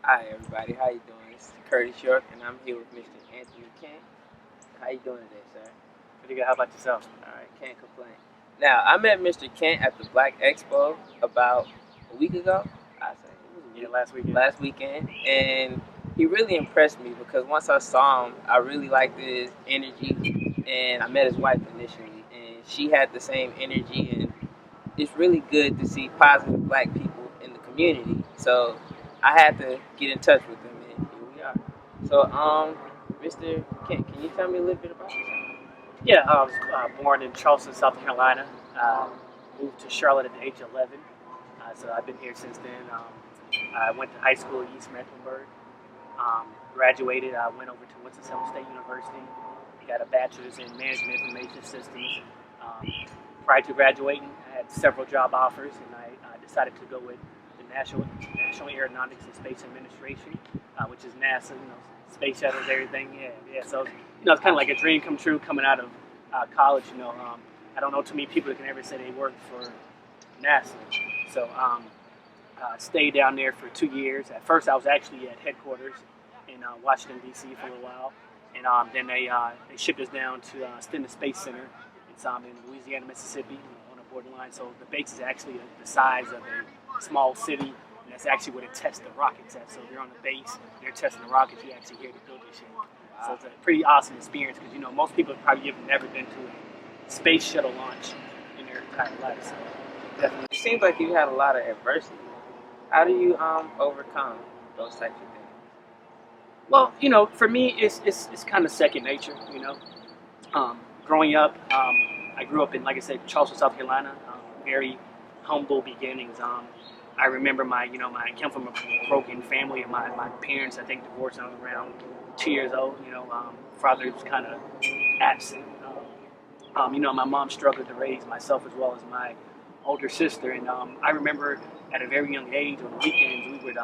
Hi everybody, how you doing? This is Curtis York, and I'm here with Mr. Anthony Kent. How you doing today, sir? Pretty good. How about yourself? All right, can't complain. Now, I met Mr. Kent at the Black Expo about a week ago. I say it was a Yeah, week. last weekend. Last weekend, and he really impressed me because once I saw him, I really liked his energy, and I met his wife initially, and she had the same energy, and it's really good to see positive black people in the community. So I had to get in touch with them, and here we are. So, Mr. Kent, can you tell me a little bit about yourself? Yeah, I was born in Charleston, South Carolina. Moved to Charlotte at the age of 11. So I've been here since then. I went to high school at East Mecklenburg. Graduated. I went over to Winston-Salem State University. Got a bachelor's in management information systems. Prior to graduating, I had several job offers, and I decided to go with the National Aeronautics and Space Administration, which is NASA. Space shuttles, everything. Yeah. So it's kind of like a dream come true coming out of college. I don't know too many people that can ever say they worked for NASA. So stayed down there for 2 years. At first, I was actually at headquarters in Washington D.C. for a while, and then they shipped us down to Stennis Space Center. It's in Louisiana, Mississippi, on the borderline. So the base is actually the size of a small city, and that's actually where they test the rockets at. So they're on the base, they're testing the rockets. You actually hear the building shake. So it's a pretty awesome experience because most people probably have never been to a space shuttle launch in their entire life. So definitely. It seems like you had a lot of adversity. How do you overcome those types of things? Well, for me, it's kind of second nature. Growing up, I grew up in, like I said, Charleston, South Carolina. Very humble beginnings. I remember I came from a broken family, and my parents, I think, divorced when I was around 2 years old. Father was kind of absent. My mom struggled to raise myself as well as my older sister, and I remember at a very young age on the weekends we would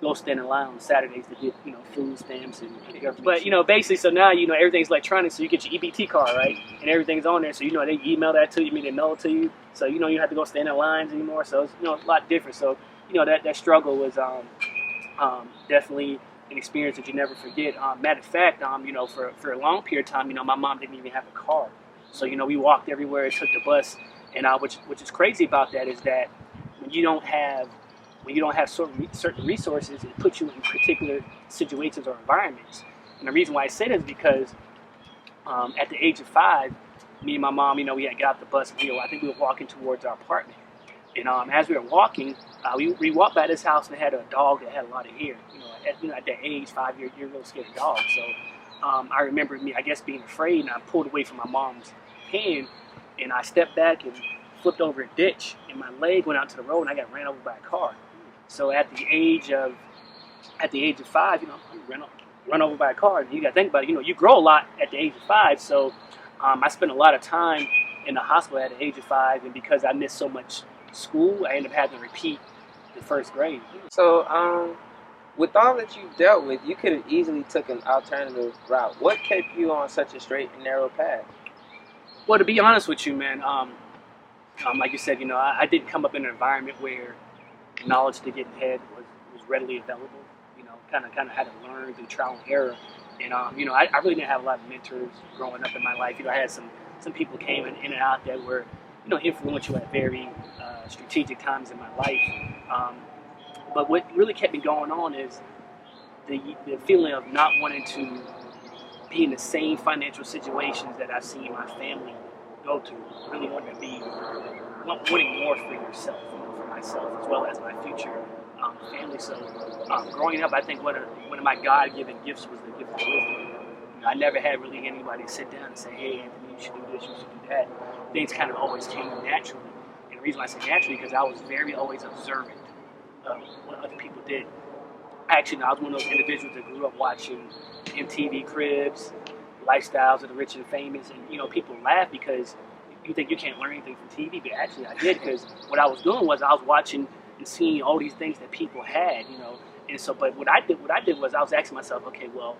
go stand in line on Saturdays to get food stamps and but basically so now everything's electronic, so you get your EBT card, right, and everything's on there, so they email that to you, they mail it to you, so you don't have to go stand in lines anymore, so it's a lot different. So that struggle was definitely an experience that you never forget. Matter of fact, for a long period of time, my mom didn't even have a car, so we walked everywhere, took the bus, and which is crazy about that is that when you don't have certain resources, it puts you in particular situations or environments. And the reason why I say that is because at the age of 5, me and my mom, we had got off the bus, and I think we were walking towards our apartment. And as we were walking, we walked by this house, and it had a dog that had a lot of hair. At that age, 5 years, you're a little scared of dogs. So I remember me, I guess, being afraid, and I pulled away from my mom's hand, and I stepped back and flipped over a ditch, and my leg went out to the road, and I got ran over by a car. So at the age of 5, I'm run over by a car. And you got to think about it. You grow a lot at the age of 5. So I spent a lot of time in the hospital at the age of 5, and because I missed so much school, I ended up having to repeat the first grade. So, with all that you've dealt with, you could have easily took an alternative route. What kept you on such a straight and narrow path? Well, to be honest with you, man, like you said, I didn't come up in an environment where knowledge to get ahead was readily available. Kind of had to learn through trial and error. And I really didn't have a lot of mentors growing up in my life. I had some people came in and out that were influential at very strategic times in my life. But what really kept me going on is the feeling of not wanting to be in the same financial situations that I've seen my family go to. Really wanting more for yourself, for myself, as well as my future family. So growing up, I think one of my God-given gifts was the gift of wisdom. I never had really anybody sit down and say, "Hey, Anthony, you should do this, you should do that." Things kind of always came naturally. And the reason why I say naturally because I was very always observant of what other people did. Actually, I was one of those individuals that grew up watching MTV Cribs, Lifestyles of the Rich and Famous, and people laugh because you think you can't learn anything from TV, but actually I did, because what I was doing was I was watching and seeing all these things that people had, and so. But what I did was I was asking myself, okay, well,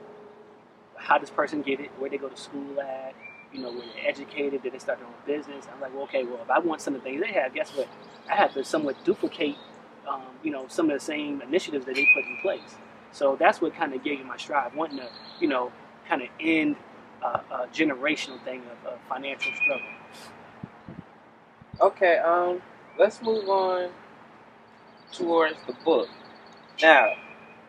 how does this person get it? Where they go to school at? Were they educated? Did they start their own business? I'm like, well, okay, well, if I want some of the things they have, guess what? I have to somewhat duplicate some of the same initiatives that they put in place. So that's what kind of gave me my strive, wanting to, kind of end a generational thing of financial struggle. Okay, let's move on towards the book. Now,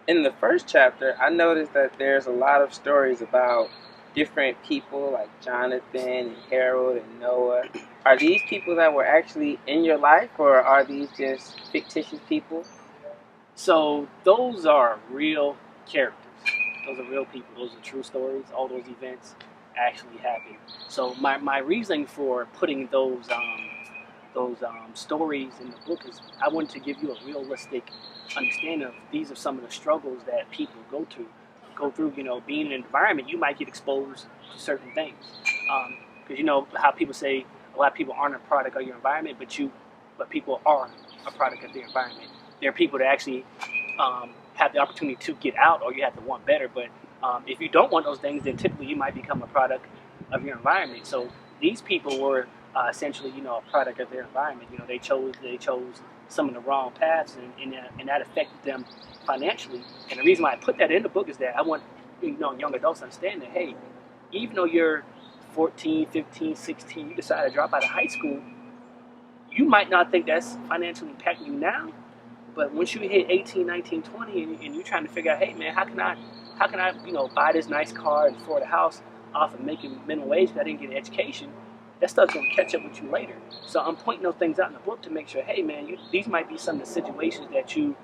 in the first chapter, I noticed that there's a lot of stories about different people like Jonathan and Harold and Noah. Are these people that were actually in your life, or are these just fictitious people? So those are real characters. Those are real people. Those are true stories. All those events actually happened. So my reasoning for putting those stories in the book is I wanted to give you a realistic understanding of these are some of the struggles that people go through. Being in an environment, you might get exposed to certain things. Because how people say a lot of people aren't a product of your environment, but people are a product of their environment. There are people that actually have the opportunity to get out, or you have to want better. But if you don't want those things, then typically you might become a product of your environment. So these people were essentially, a product of their environment. They chose some of the wrong paths, and that affected them financially. And the reason why I put that in the book is that I want young adults to understand that, hey, even though you're 14, 15, 16, you decide to drop out of high school, you might not think that's financially impacting you now, but once you hit 18, 19, 20, and you're trying to figure out, hey man, how can I buy this nice car and afford a house off of making minimum wage because I didn't get an education, that stuff's going to catch up with you later. So I'm pointing those things out in the book to make sure, hey man, these might be some of the situations that you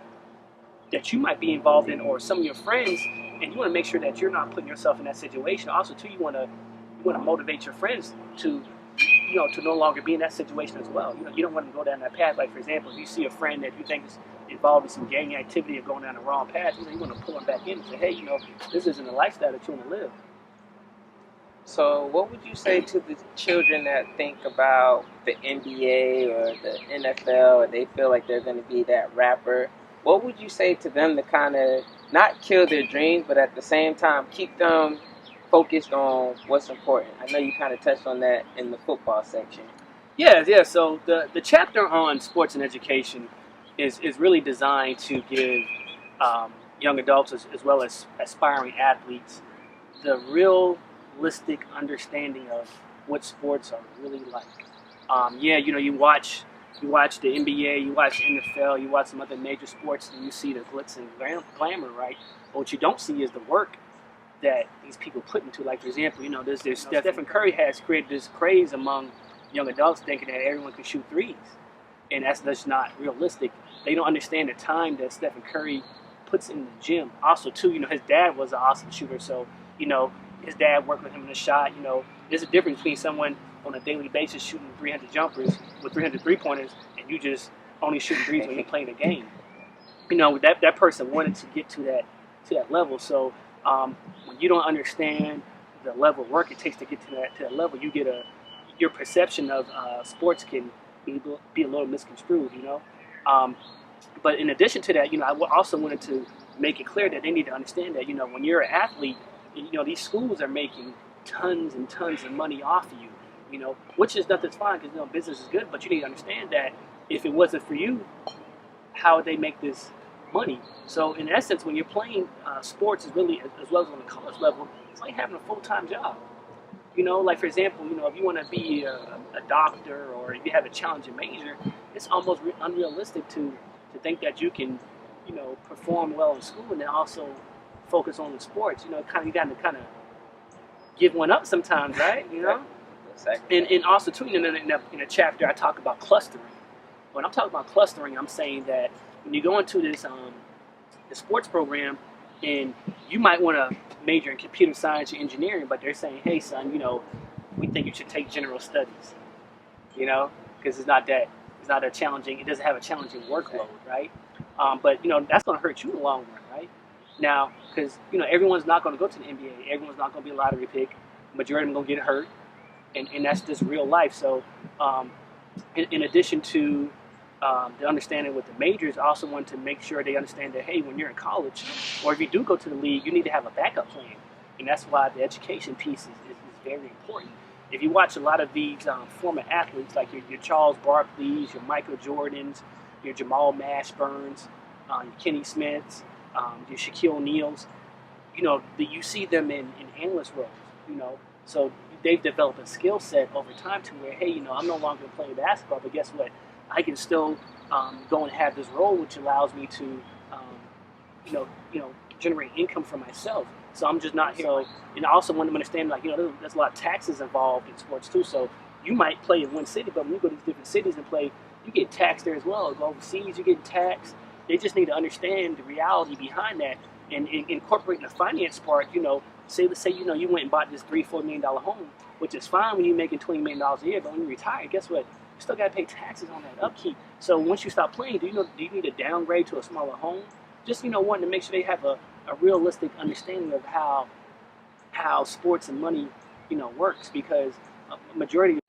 might be involved in, or some of your friends, and you want to make sure that you're not putting yourself in that situation. Also, too, you want to motivate your friends to no longer be in that situation as well. You don't want to go down that path. Like, for example, if you see a friend that you think is involved in some gang activity or going down the wrong path, you want to pull them back in and say, hey, this isn't a lifestyle that you want to live. So what would you say to the children that think about the NBA or the NFL and they feel like they're going to be that rapper? What would you say to them to kind of not kill their dreams, but at the same time keep them focused on what's important? I know you kind of touched on that in the football section. Yeah. So the chapter on sports and education is really designed to give young adults as well as aspiring athletes the realistic understanding of what sports are really like. You watch the NBA, you watch the NFL, you watch some other major sports, and you see the glitz and glamour, right? But what you don't see is the work that these people put into. Like, for example, there's Stephen Curry has created this craze among young adults thinking that everyone can shoot threes, and that's just not realistic. They don't understand the time that Stephen Curry puts in the gym. Also, too, his dad was an awesome shooter, so his dad worked with him in the shot. There's a difference between someone on a daily basis shooting 300 jumpers with 300 three-pointers and you just only shooting threes when you're playing a game. That person wanted to get to that level. So when you don't understand the level of work it takes to get to that level, your perception of sports can be a little misconstrued. But in addition to that, I also wanted to make it clear that they need to understand that when you're an athlete, these schools are making tons and tons of money off of you. Which is nothing's fine because business is good, but you need to understand that if it wasn't for you, how would they make this money? So in essence, when you're playing sports, is really as well as on the college level, it's like having a full-time job. Like, for example, if you want to be a doctor or if you have a challenging major, it's almost unrealistic to think that you can perform well in school and then also focus on the sports. You got to kind of give one up sometimes, right? Exactly. And also too, in a chapter I talk about clustering. When I'm talking about clustering, I'm saying that when you go into this sports program, and you might want to major in computer science or engineering, but they're saying, hey son, we think you should take general studies, because it's not that challenging. It doesn't have a challenging workload, right? But that's going to hurt you in the long run, right? Now, because everyone's not going to go to the NBA, everyone's not going to be a lottery pick. Majority of them going to get hurt. And that's just real life. So in addition to the understanding with the majors, I also want to make sure they understand that, hey, when you're in college, or if you do go to the league, you need to have a backup plan. And that's why the education piece is very important. If you watch a lot of these former athletes, like your Charles Barkleys, your Michael Jordans, your Jamal Mashburns, your Kenny Smiths, your Shaquille O'Neals. You know, you see them in analyst roles. You know, so they've developed a skill set over time to where, hey, you know, I'm no longer playing basketball, but guess what? I can still go and have this role, which allows me to, generate income for myself. So I'm just not, and I also want to understand, like, there's a lot of taxes involved in sports too. So you might play in one city, but when you go to these different cities and play, you get taxed there as well. Go overseas, you get taxed. They just need to understand the reality behind that and incorporating the finance part. Let's say you went and bought this $3-4 million home, which is fine when you're making $20 million a year, but when you retire, guess what? You still got to pay taxes on that upkeep. So once you stop playing, do you need to downgrade to a smaller home? Just wanting to make sure they have a realistic understanding of how sports and money works, because a majority.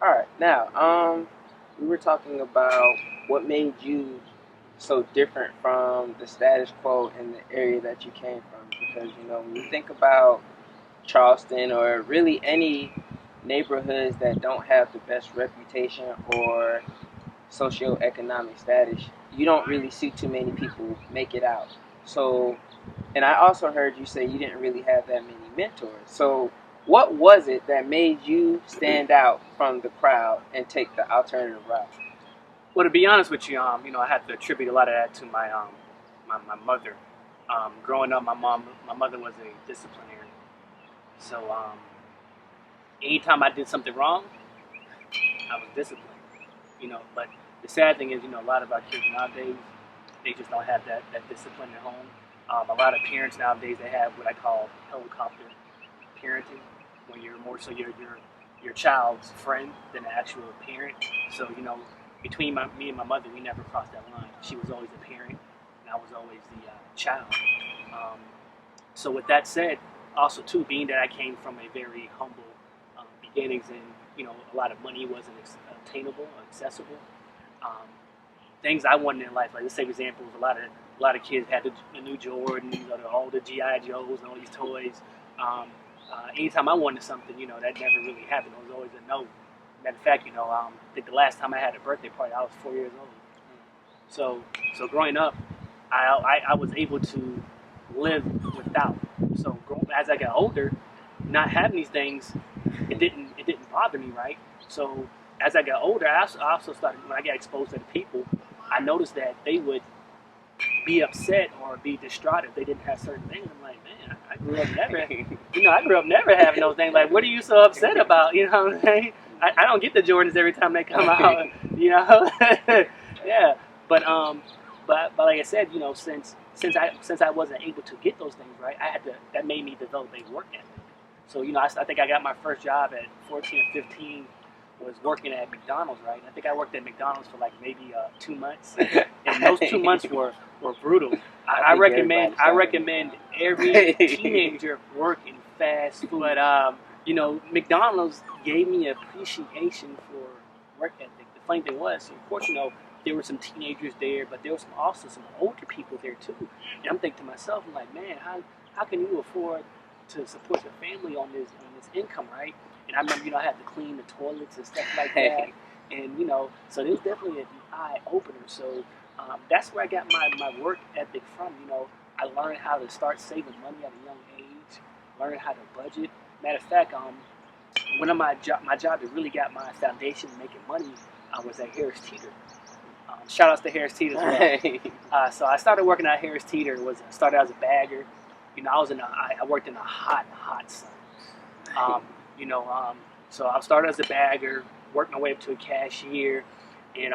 All right, now we were talking about what made you so different from the status quo in the area that you came from, because when you think about Charleston or really any neighborhoods that don't have the best reputation or socioeconomic status, you don't really see too many people make it out. So, and I also heard you say you didn't really have that many mentors. So what was it that made you stand out from the crowd and take the alternative route? Well, to be honest with you, I had to attribute a lot of that to my mother. Growing up, my mother was a disciplinarian. So anytime I did something wrong, I was disciplined. But the sad thing is, a lot of our kids nowadays, they just don't have that discipline at home. A lot of parents nowadays, they have what I call helicopter parenting, when you're more so your child's friend than the actual parent. So between me and my mother, we never crossed that line. She was always a parent, and I was always the child. So with that said, also too, being that I came from a very humble beginnings, and a lot of money wasn't attainable or accessible. Things I wanted in life, like let's say examples, a lot of kids had the new Jordans or all the GI Joes and all these toys. Anytime I wanted something, that never really happened. It was always a no. Matter of fact, I think the last time I had a birthday party, I was 4 years old. So growing up, I was able to live without. So as I got older, not having these things, it didn't bother me, right? So as I got older, I also started, when I got exposed to the people, I noticed that they would be upset or be distraught if they didn't have certain things. I'm like, man, I grew up never having those things. Like, what are you so upset about? You know what I'm saying? I don't get the Jordans every time they come out. Yeah. But like I said, since I wasn't able to get those things, right, that made me develop a work ethic. So I think I got my first job at 14 or 15. Was working at McDonald's, right? I think I worked at McDonald's for like maybe 2 months, and those 2 months were brutal. I recommend every teenager work in fast food. But McDonald's gave me appreciation for work ethic. The funny thing was, of course, there were some teenagers there, but there was also some older people there too. And I'm thinking to myself, I'm like, man, how can you afford to support your family on this income, right? And I remember, I had to clean the toilets and stuff like that. And, so it was definitely an eye-opener. So that's where I got my work ethic from. I learned how to start saving money at a young age, learned how to budget. Matter of fact, one of my job that really got my foundation making money was at Harris Teeter. Shout outs to Harris Teeter as well. So I started working at Harris Teeter. Started as a bagger. I worked in a hot sun. So I started as a bagger, worked my way up to a cashier, and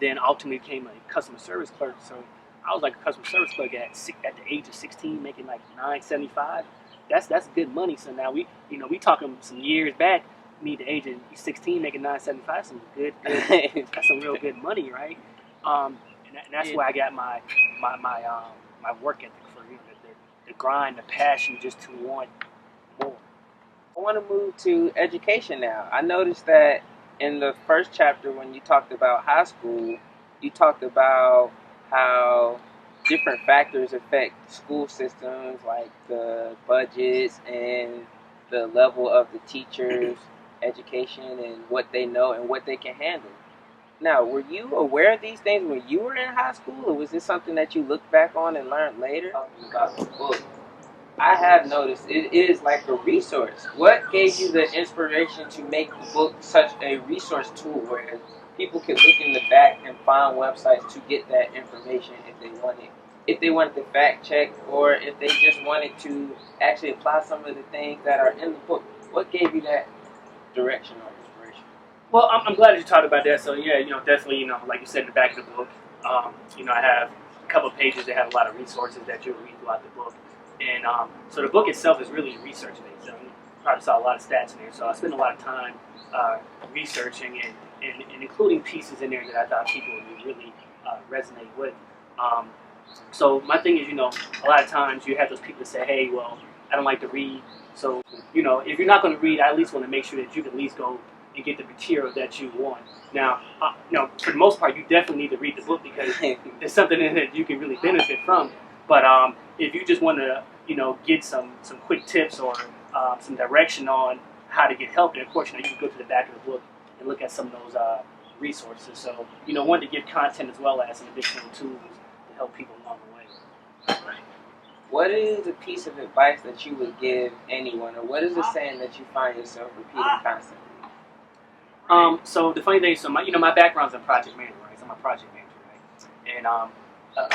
then ultimately became a customer service clerk. So I was like a customer service clerk at the age of 16, making like $9.75. That's good money. So now we talking some years back, me the age of 16 making $9.75, some good that's some real good money, right? And that's where I got my work ethic for the grind, the passion, just to want more. I want to move to education now. I noticed that in the first chapter, when you talked about high school, you talked about how different factors affect school systems, like the budgets and the level of the teachers' education and what they know and what they can handle. Now, were you aware of these things when you were in high school, or was this something that you looked back on and learned later? Talking about the book, I have noticed it is like a resource. What gave you the inspiration to make the book such a resource tool where people could look in the back and find websites to get that information if they wanted? If they wanted to fact check, or if they just wanted to actually apply some of the things that are in the book, what gave you that direction or inspiration? Well, I'm glad that you talked about that. So yeah, definitely, like you said in the back of the book, I have a couple of pages that have a lot of resources that you'll read throughout the book, and so the book itself is really research based. You probably saw a lot of stats in there, so I spent a lot of time researching and including pieces in there that I thought people would really resonate with. So my thing is, a lot of times you have those people that say, hey, well, I don't like to read. So, if you're not going to read, I at least want to make sure that you can at least go and get the material that you want. Now, for the most part, you definitely need to read the book because there's something in it you can really benefit from. But if you just want to, get some quick tips or some direction on how to get help, then of course, you can go to the back of the book and look at some of those resources. So, wanted to give content as well as some additional tools to help people along the way. What is a piece of advice that you would give anyone, or what is a saying that you find yourself repeating constantly? So the funny thing is, my background's in project management, right? So I'm a project manager, right? And a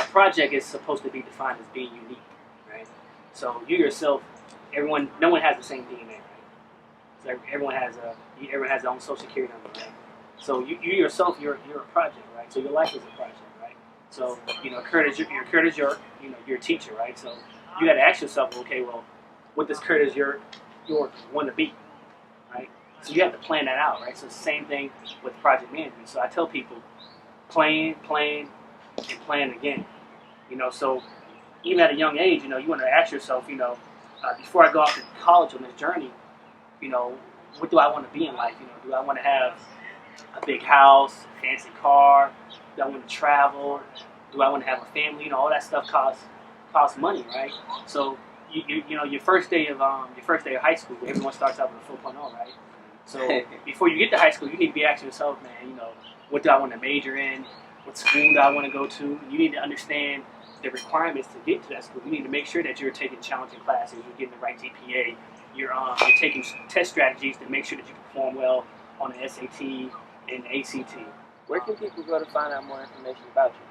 project is supposed to be defined as being unique, right? So you yourself, no one has the same DNA, right? So everyone has their own social security number, right? So you yourself, you're a project, right? So your life is a project, right? So Curtis York, you're a teacher, right? So you got to ask yourself, okay, well, what does Curtis York want to be, right? So you have to plan that out, right? So it's the same thing with project management. So I tell people, plan, and plan again. So even at a young age, you want to ask yourself, before I go off to college on this journey, what do I want to be in life? Do I want to have a big house, fancy car? Do I want to travel? Do I want to have a family? All that stuff costs money, right? So your first day of high school, everyone starts out with a 4.0, right? So before you get to high school, you need to be asking yourself, man, what do I want to major in? What school do I want to go to? You need to understand the requirements to get to that school. You need to make sure that you're taking challenging classes, you're getting the right GPA, you're taking test strategies to make sure that you perform well on the SAT and ACT. Where can people go to find out more information about you?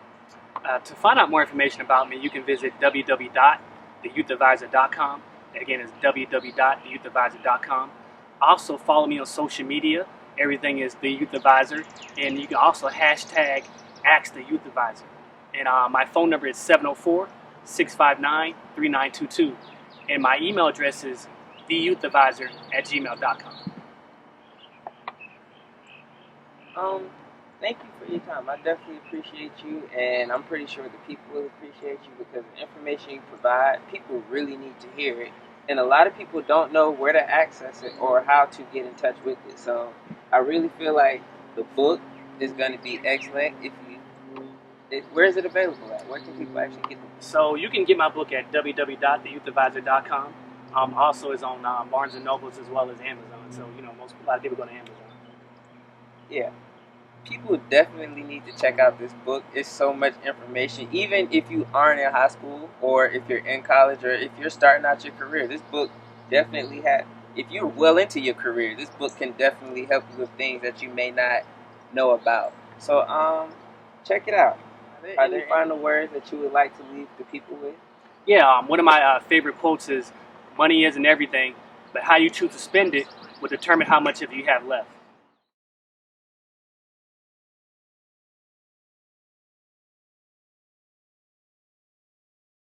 To find out more information about me, you can visit www.theyouthadvisor.com. Again, it's www.theyouthadvisor.com. Also, follow me on social media. Everything is The Youth Advisor. And you can also hashtag Ask the Youth Advisor. And my phone number is 704-659-3922. And my email address is theyouthadvisor@gmail.com. Thank you for your time. I definitely appreciate you, and I'm pretty sure the people will appreciate you because the information you provide, people really need to hear it. And a lot of people don't know where to access it or how to get in touch with it. So I really feel like the book is going to be excellent. Where is it available at? Where can people actually get it? So you can get my book at www.theyouthadvisor.com. Also is on Barnes & Nobles as well as Amazon. So, a lot of people go to Amazon. Yeah. People definitely need to check out this book. It's so much information. Even if you aren't in high school or if you're in college or if you're starting out your career, this book definitely if you're well into your career, this book can definitely help you with things that you may not know about. So check it out. Are there any final words that you would like to leave the people with? Yeah, one of my favorite quotes is, money isn't everything, but how you choose to spend it will determine how much of you have left.